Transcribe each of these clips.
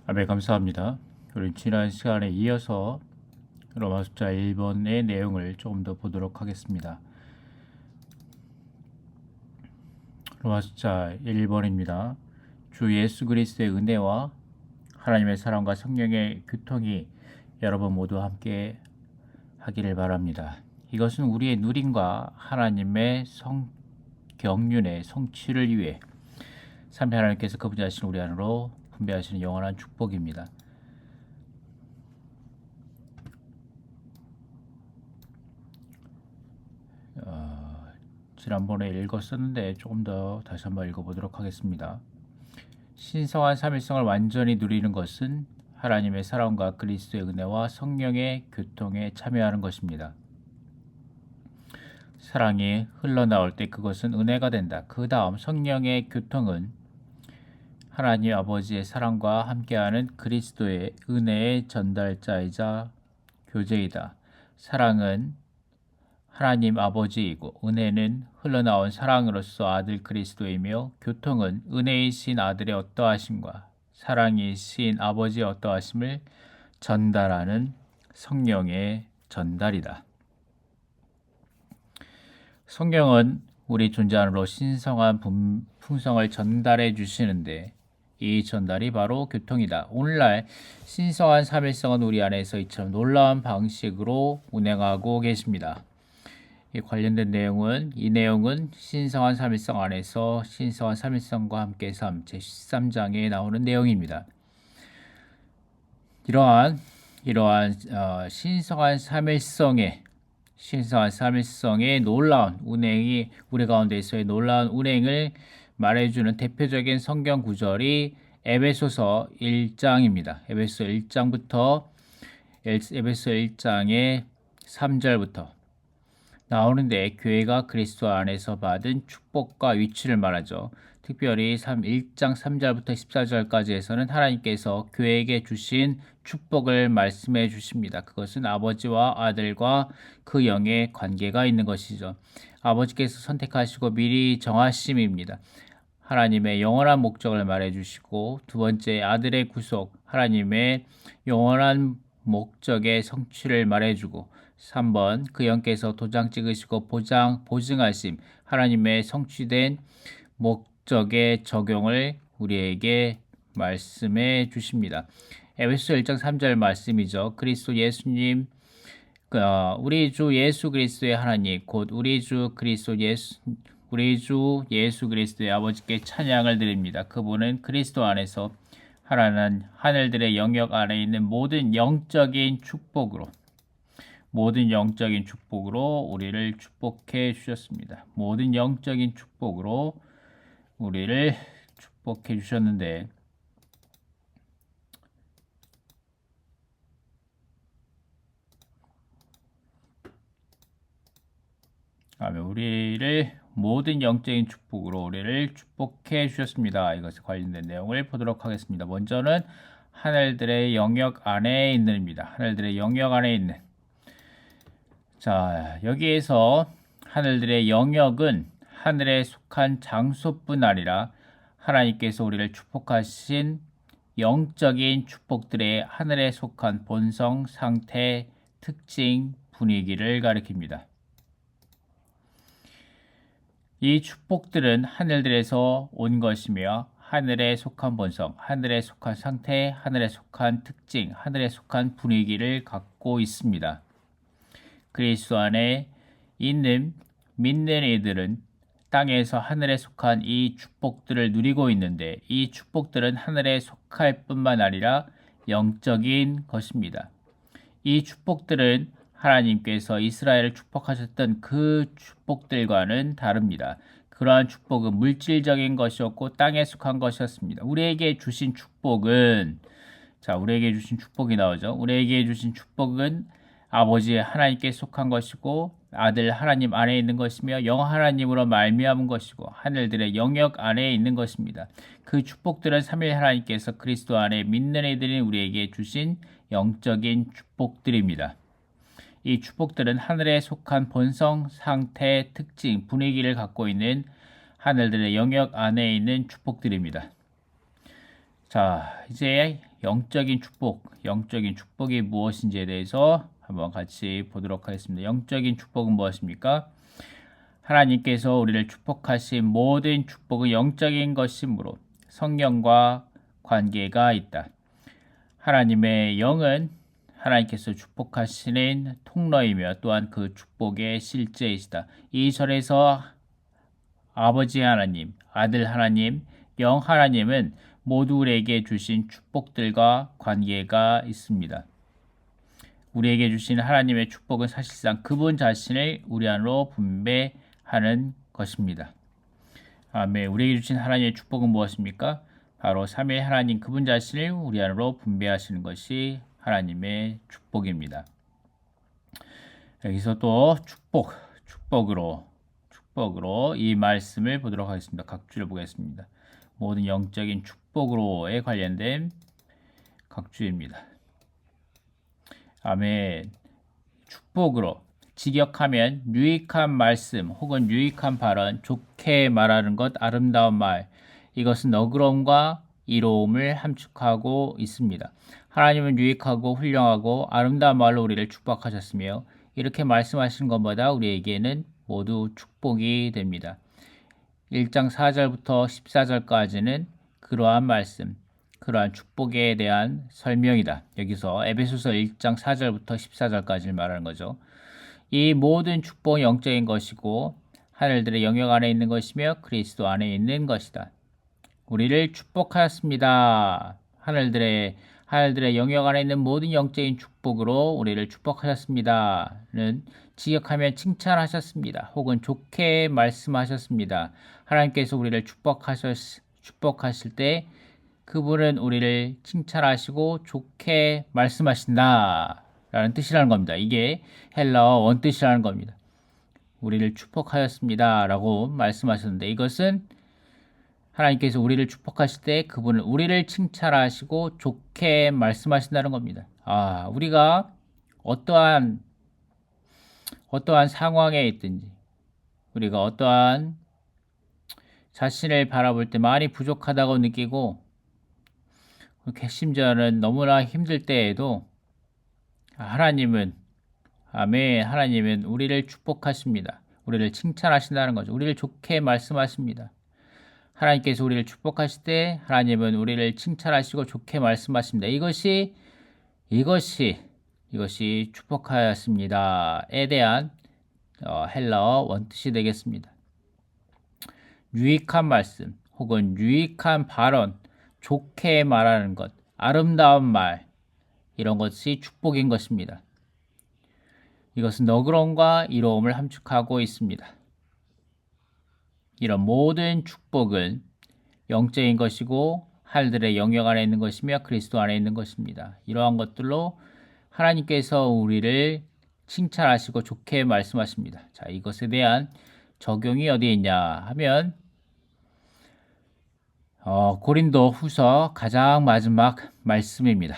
네, 감사합니다. 우리 지난 시간에 이어서 로마 숫자 1번의 내용을 조금 더 보도록 하겠습니다. 로마 숫자 1번입니다. 주 예수 그리스도의 은혜와 하나님의 사랑과 성령의 교통이 여러분 모두 함께 하기를 바랍니다. 이것은 우리의 누림과 하나님의 경륜의 성취를 위해 삼위 하나님께서 그분 자신 우리 안으로 분배하시는 영원한 축복입니다. 지난번에 읽었었는데 조금 더 다시 한번 읽어보도록 하겠습니다. 신성한 삼위성을 완전히 누리는 것은 하나님의 사랑과 그리스도의 은혜와 성령의 교통에 참여하는 것입니다. 사랑이 흘러나올 때 그것은 은혜가 된다. 그 다음 성령의 교통은 하나님 아버지의 사랑과 함께하는 그리스도의 은혜의 전달자이자 교제이다. 사랑은 하나님 아버지이고 은혜는 흘러나온 사랑으로서 아들 그리스도이며 교통은 은혜이신 아들의 어떠하심과 사랑이신 아버지의 어떠하심을 전달하는 성령의 전달이다. 성령은 우리 존재 안으로 신성한 풍성을 전달해 주시는데 이 전달이 바로 교통이다. 오늘날 신성한 삼일성은 우리 안에서 이처럼 놀라운 방식으로 운행하고 계십니다. 관련된 내용은 이 내용은 신성한 삼일성 안에서 신성한 삼일성과 함께 삶 제13장에 나오는 내용입니다. 이러한 신성한 삼일성의 놀라운 운행이 우리 가운데서의 놀라운 운행을 말해주는 대표적인 성경 구절이 에베소서 1장입니다. 에베소 1장의 3절부터 나오는데 교회가 그리스도 안에서 받은 축복과 위치를 말하죠. 특별히 1장 3절부터 14절까지에서는 하나님께서 교회에게 주신 축복을 말씀해 주십니다. 그것은 아버지와 아들과 그 영의 관계가 있는 것이죠. 아버지께서 선택하시고 미리 정하심입니다. 하나님의 영원한 목적을 말해 주시고 두 번째 아들의 구속, 하나님의 영원한 목적의 성취를 말해주고 3번 그 영께서 도장 찍으시고 보증하심 하나님의 성취된 목적의 적용을 우리에게 말씀해 주십니다. 에베소 1장 3절 말씀이죠. 그리스도 예수님 우리 주 예수 그리스도의 하나님 곧 우리 주 예수 그리스도의 아버지께 찬양을 드립니다. 그분은 그리스도 안에서 하늘들의 영역 안에 있는 모든 영적인 축복으로 우리를 축복해 주셨습니다. 모든 영적인 축복으로 우리를 축복해 주셨는데 우리를 모든 영적인 축복으로 우리를 축복해 주셨습니다. 이것에 관련된 내용을 보도록 하겠습니다. 먼저는 하늘들의 영역 안에 있는입니다. 하늘들의 영역 안에 있는. 자, 여기에서 하늘들의 영역은 하늘에 속한 장소뿐 아니라 하나님께서 우리를 축복하신 영적인 축복들의 하늘에 속한 본성, 상태, 특징, 분위기를 가리킵니다. 이 축복들은 하늘들에서 온 것이며 하늘에 속한 본성, 하늘에 속한 상태, 하늘에 속한 특징, 하늘에 속한 분위기를 갖고 있습니다. 그리스도 안에 있는 믿는 이들은 땅에서 하늘에 속한 이 축복들을 누리고 있는데 이 축복들은 하늘에 속할 뿐만 아니라 영적인 것입니다. 이 축복들은 하나님께서 이스라엘을 축복하셨던 그 축복들과는 다릅니다. 그러한 축복은 물질적인 것이었고 땅에 속한 것이었습니다. 우리에게 주신 축복이 나오죠. 우리에게 주신 축복은 아버지 하나님께 속한 것이고 아들 하나님 안에 있는 것이며 영 하나님으로 말미암은 것이고 하늘들의 영역 안에 있는 것입니다. 그 축복들은 삼위 하나님께서 그리스도 안에 믿는 이들인 우리에게 주신 영적인 축복들입니다. 이 축복들은 하늘에 속한 본성, 상태, 특징, 분위기를 갖고 있는 하늘들의 영역 안에 있는 축복들입니다. 자, 이제 영적인 축복이 무엇인지에 대해서 한번 같이 보도록 하겠습니다. 영적인 축복은 무엇입니까? 하나님께서 우리를 축복하신 모든 축복은 영적인 것이므로 성령과 관계가 있다. 하나님의 영은 하나님께서 축복하시는 통로이며 또한 그 축복의 실제이시다. 이 절에서 아버지 하나님, 아들 하나님, 영 하나님은 모두 우리에게 주신 축복들과 관계가 있습니다. 우리에게 주신 하나님의 축복은 사실상 그분 자신을 우리 안으로 분배하는 것입니다. 아멘. 우리에게 주신 하나님의 축복은 무엇입니까? 바로 삼위 하나님 그분 자신을 우리 안으로 분배하시는 것이 하나님의 축복입니다. 여기서 또 축복으로 이 말씀을 보도록 하겠습니다. 각주를 보겠습니다. 모든 영적인 축복으로에 관련된 각주입니다. 아멘. 축복으로 직역하면 유익한 말씀 혹은 유익한 발언, 좋게 말하는 것, 아름다운 말, 이것은 너그러움과 이로움을 함축하고 있습니다. 하나님은 유익하고 훌륭하고 아름다운 말로 우리를 축복하셨으며 이렇게 말씀하시는 것마다 우리에게는 모두 축복이 됩니다. 1장 4절부터 14절까지는 그러한 말씀, 그러한 축복에 대한 설명이다. 여기서 에베소서 1장 4절부터 14절까지를 말하는 거죠. 이 모든 축복은 영적인 것이고 하늘들의 영역 안에 있는 것이며 그리스도 안에 있는 것이다. 우리를 축복하였습니다. 하늘들의 영역 안에 있는 모든 영적인 축복으로 우리를 축복하셨습니다는 직역하면 칭찬하셨습니다. 혹은 좋게 말씀하셨습니다. 하나님께서 우리를 축복하실 때 그분은 우리를 칭찬하시고 좋게 말씀하신다 라는 뜻이라는 겁니다. 이게 헬라어 원뜻이라는 겁니다. 우리를 축복하였습니다 라고 말씀하셨는데 이것은 하나님께서 우리를 축복하실 때 그분은 우리를 칭찬하시고 좋게 말씀하신다는 겁니다. 우리가 어떠한 상황에 있든지 우리가 어떠한 자신을 바라볼 때 많이 부족하다고 느끼고 심지어는 너무나 힘들 때에도 하나님은 우리를 축복하십니다. 우리를 칭찬하신다는 거죠. 우리를 좋게 말씀하십니다. 하나님께서 우리를 축복하실 때 하나님은 우리를 칭찬하시고 좋게 말씀하십니다. 이것이 축복하였습니다에 대한 헬라어 원뜻이 되겠습니다. 유익한 말씀 혹은 유익한 발언, 좋게 말하는 것, 아름다운 말, 이런 것이 축복인 것입니다. 이것은 너그러움과 이로움을 함축하고 있습니다. 이런 모든 축복은 영적인 것이고 하늘들의 영역 안에 있는 것이며 그리스도 안에 있는 것입니다. 이러한 것들로 하나님께서 우리를 칭찬하시고 좋게 말씀하십니다. 자, 이것에 대한 적용이 어디에 있냐 하면 고린도 후서 가장 마지막 말씀입니다.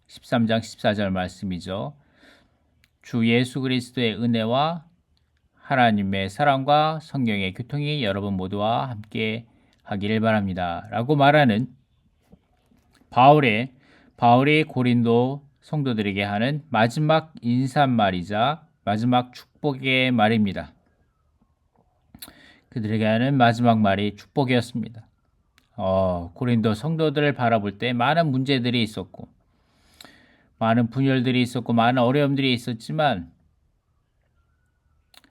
13장 14절 말씀이죠. 주 예수 그리스도의 은혜와 하나님의 사랑과 성령의 교통이 여러분 모두와 함께 하기를 바랍니다. 라고 말하는 바울이 고린도 성도들에게 하는 마지막 인사말이자 마지막 축복의 말입니다. 그들에게 하는 마지막 말이 축복이었습니다. 고린도 성도들을 바라볼 때 많은 문제들이 있었고 많은 분열들이 있었고 많은 어려움들이 있었지만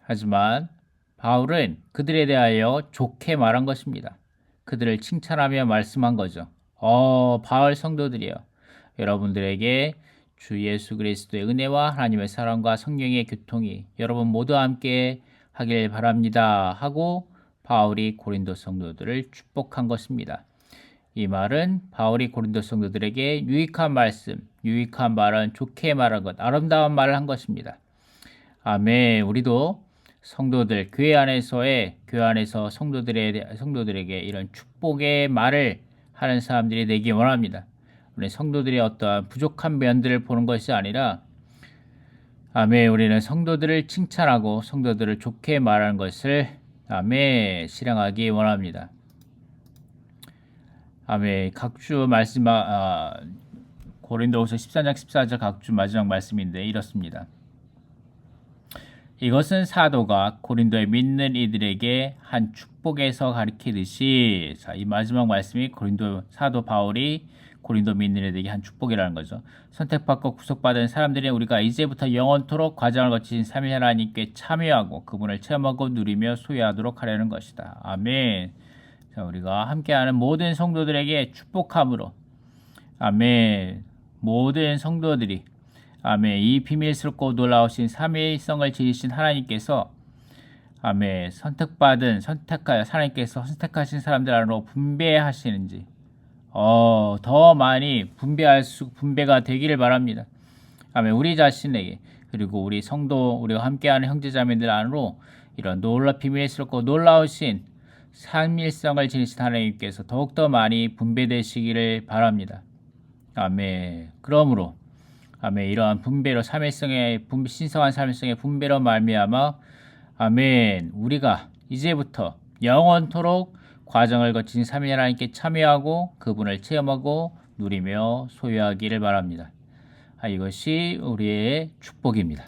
하지만 바울은 그들에 대하여 좋게 말한 것입니다. 그들을 칭찬하며 말씀한 거죠. 바울 성도들이여, 여러분들에게 주 예수 그리스도의 은혜와 하나님의 사랑과 성령의 교통이 여러분 모두와 함께 하길 바랍니다 하고 바울이 고린도 성도들을 축복한 것입니다. 이 말은 바울이 고린도 성도들에게 유익한 말씀, 유익한 발언, 좋게 말한 것, 아름다운 말을 한 것입니다. 아멘. 우리도 성도들, 교회 안에서 성도들에게 이런 축복의 말을 하는 사람들이 되기 원합니다. 우리 성도들의 어떠한 부족한 면들을 보는 것이 아니라 아멘. 우리는 성도들을 칭찬하고 성도들을 좋게 말하는 것을 실행하기 원합니다. 아멘. 각주 말씀 고린도후서 14장 14절 각주 마지막 말씀인데 이렇습니다. 이것은 사도가 고린도에 믿는 이들에게 한 축복에서 가리키듯이, 자, 이 마지막 말씀이 고린도 사도 바울이 고린도 믿는 이들에게 한 축복이라는 거죠. 선택받고 구속받은 사람들이 우리가 이제부터 영원토록 과정을 거친 삼위 하나님께 참여하고 그분을 체험하고 누리며 소유하도록 하려는 것이다. 아멘. 자, 우리가 함께하는 모든 성도들에게 축복함으로, 아멘. 모든 성도들이, 아멘. 이 비밀스럽고 놀라우신 삼위성을 지니신 하나님께서, 아멘. 하나님께서 선택하신 사람들 안으로 분배하시는지, 더 많이 분배가 되기를 바랍니다. 아멘. 우리 자신에게, 그리고 우리 성도, 우리가 함께하는 형제자매들 안으로 이런 비밀스럽고 놀라우신 삼일성을 지니신 하나님께서 더욱더 많이 분배되시기를 바랍니다. 아멘. 그러므로 아멘. 이러한 분배로 신성한 삼일성의 분배로 말미암아 아멘. 우리가 이제부터 영원토록 과정을 거친 삼위 하나님께 참여하고 그분을 체험하고 누리며 소유하기를 바랍니다. 이것이 우리의 축복입니다.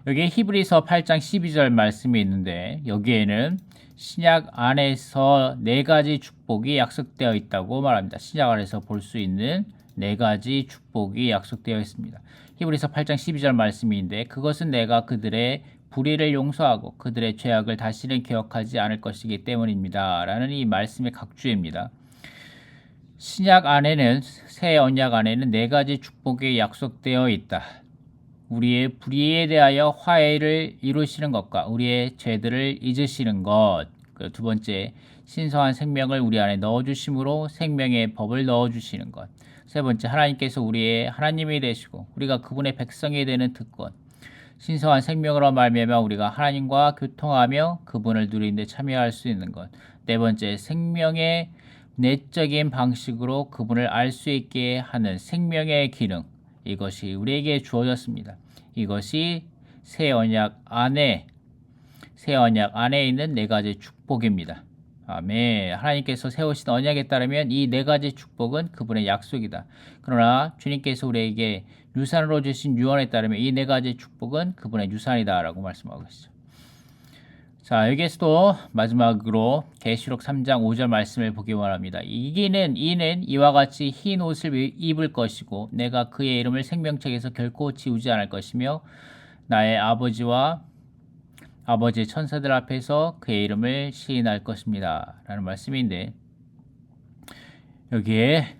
여기에 히브리서 8장 12절 말씀이 있는데 여기에는 신약 안에서 4가지 축복이 약속되어 있다고 말합니다. 신약 안에서 볼 수 있는 4가지 축복이 약속되어 있습니다. 히브리서 8장 12절 말씀인데 그것은 내가 그들의 불의를 용서하고 그들의 죄악을 다시는 기억하지 않을 것이기 때문입니다. 라는 이 말씀의 각주입니다. 신약 안에는, 새 언약 안에는 4가지 축복이 약속되어 있다. 우리의 불의에 대하여 화해를 이루시는 것과 우리의 죄들을 잊으시는 것. 두 번째, 신성한 생명을 우리 안에 넣어주심으로 생명의 법을 넣어주시는 것. 세 번째, 하나님께서 우리의 하나님이 되시고 우리가 그분의 백성이 되는 특권. 신성한 생명으로 말미암아 우리가 하나님과 교통하며 그분을 누리는 데 참여할 수 있는 것. 네 번째, 생명의 내적인 방식으로 그분을 알 수 있게 하는 생명의 기능. 이것이 우리에게 주어졌습니다. 이것이 새 언약 안에 있는 4가지 축복입니다. 아멘. 하나님께서 세우신 언약에 따르면 이 4가지 축복은 그분의 약속이다. 그러나 주님께서 우리에게 유산으로 주신 유언에 따르면 이 4가지 축복은 그분의 유산이다 라고 말씀하고 있어요. 자, 여기에서도 마지막으로 계시록 3장 5절 말씀을 보기 원합니다. 이는 이와 같이 흰 옷을 입을 것이고 내가 그의 이름을 생명책에서 결코 지우지 않을 것이며 나의 아버지와 아버지의 천사들 앞에서 그의 이름을 시인할 것입니다. 라는 말씀인데 여기에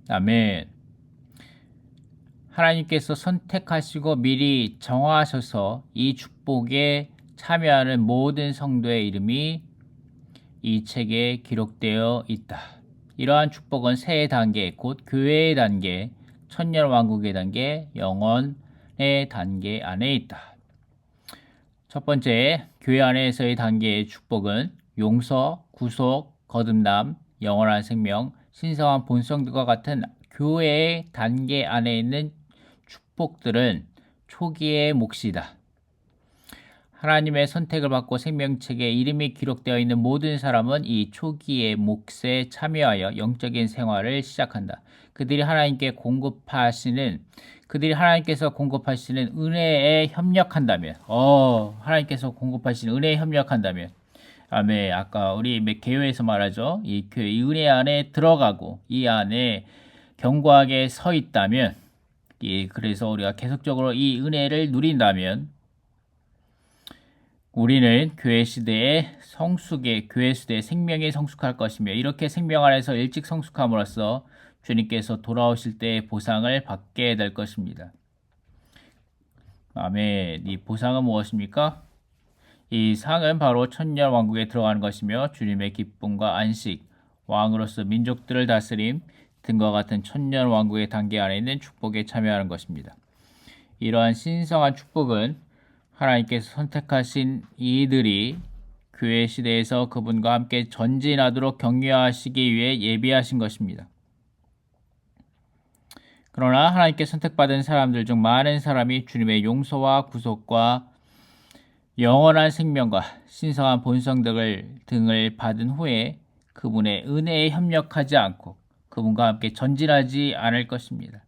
아멘. 하나님께서 선택하시고 미리 정하셔서 이 축복에 참여하는 모든 성도의 이름이 이 책에 기록되어 있다. 이러한 축복은 새 단계, 곧 교회의 단계, 천년 왕국의 단계, 영원의 단계 안에 있다. 첫 번째, 교회 안에서의 단계의 축복은 용서, 구속, 거듭남, 영원한 생명, 신성한 본성들과 같은 교회의 단계 안에 있는 축복들은 초기의 몫이다. 하나님의 선택을 받고 생명책에 이름이 기록되어 있는 모든 사람은 이 초기의 몫에 참여하여 영적인 생활을 시작한다. 그들이 하나님께서 공급하시는 은혜에 협력한다면, 하나님께서 공급하시는 은혜에 협력한다면, 아멘. 아까 우리 개요에서 말하죠. 이 은혜 안에 들어가고 이 안에 견고하게 서 있다면, 그래서 우리가 계속적으로 이 은혜를 누린다면, 우리는 교회 시대의 생명이 성숙할 것이며 이렇게 생명 안에서 일찍 성숙함으로써 주님께서 돌아오실 때의 보상을 받게 될 것입니다. 아멘. 이 보상은 무엇입니까? 이 상은 바로 천년 왕국에 들어가는 것이며 주님의 기쁨과 안식, 왕으로서 민족들을 다스림 등과 같은 천년 왕국의 단계 안에 있는 축복에 참여하는 것입니다. 이러한 신성한 축복은 하나님께서 선택하신 이들이 교회 시대에서 그분과 함께 전진하도록 격려하시기 위해 예비하신 것입니다. 그러나 하나님께 선택받은 사람들 중 많은 사람이 주님의 용서와 구속과 영원한 생명과 신성한 본성 등을 받은 후에 그분의 은혜에 협력하지 않고 그분과 함께 전진하지 않을 것입니다.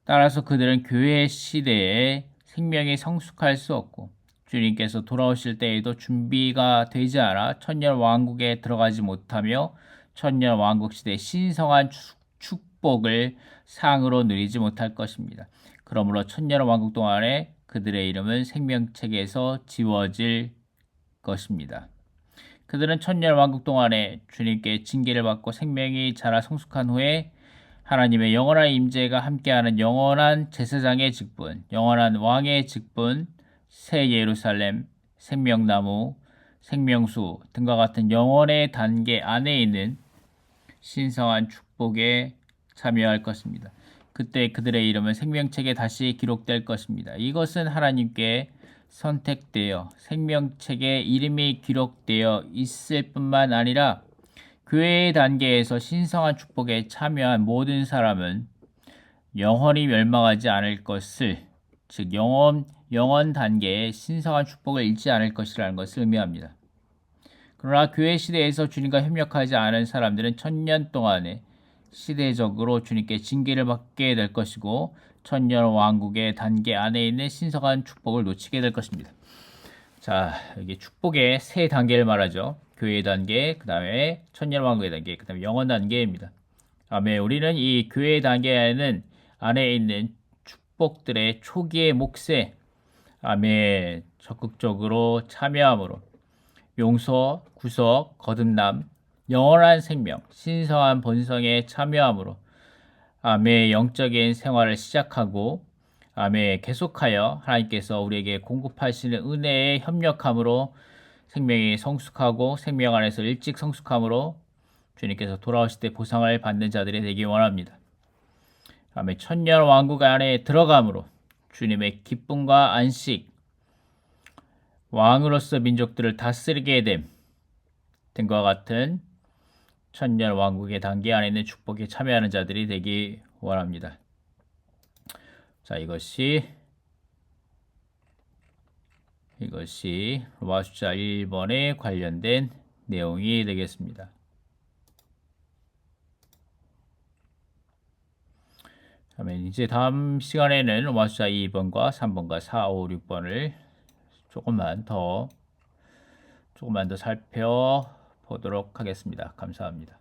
따라서 그들은 교회 시대에 생명이 성숙할 수 없고 주님께서 돌아오실 때에도 준비가 되지 않아 천년 왕국에 들어가지 못하며 천년 왕국 시대의 신성한 축복을 상으로 누리지 못할 것입니다. 그러므로 천년 왕국 동안에 그들의 이름은 생명책에서 지워질 것입니다. 그들은 천년 왕국 동안에 주님께 징계를 받고 생명이 자라 성숙한 후에 하나님의 영원한 임재가 함께하는 영원한 제사장의 직분, 영원한 왕의 직분, 새 예루살렘, 생명나무, 생명수 등과 같은 영원의 단계 안에 있는 신성한 축복에 참여할 것입니다. 그때 그들의 이름은 생명책에 다시 기록될 것입니다. 이것은 하나님께 선택되어 생명책에 이름이 기록되어 있을 뿐만 아니라 교회의 단계에서 신성한 축복에 참여한 모든 사람은 영원히 멸망하지 않을 것을, 즉 영원 단계의 신성한 축복을 잃지 않을 것이라는 것을 의미합니다. 그러나 교회 시대에서 주님과 협력하지 않은 사람들은 천년 동안에 시대적으로 주님께 징계를 받게 될 것이고 천년 왕국의 단계 안에 있는 신성한 축복을 놓치게 될 것입니다. 자, 이게 축복의 세 단계를 말하죠. 교회 단계, 그 다음에 천년 왕국의 단계, 그 다음에 영원 단계입니다. 아멘. 우리는 이 교회 단계에는 안에 있는 축복들의 초기의 몫에 아멘 적극적으로 참여함으로 용서, 구속, 거듭남, 영원한 생명, 신성한 본성에 참여함으로 아멘 영적인 생활을 시작하고 아멘 계속하여 하나님께서 우리에게 공급하시는 은혜에 협력함으로 생명이 성숙하고 생명 안에서 일찍 성숙함으로 주님께서 돌아오실 때 보상을 받는 자들이 되기 원합니다. 아멘 천년 왕국 안에 들어감으로 주님의 기쁨과 안식, 왕으로서 민족들을 다스리게 됨 등과 같은 천년 왕국의 단계 안에 있는 축복에 참여하는 자들이 되기 원합니다. 자, 이것이 로마 숫자 1번에 관련된 내용이 되겠습니다. 그러면 이제 다음 시간에는 로마 숫자 2번과 3번과 4, 5, 6번을 조금만 더 살펴보도록 하겠습니다. 감사합니다.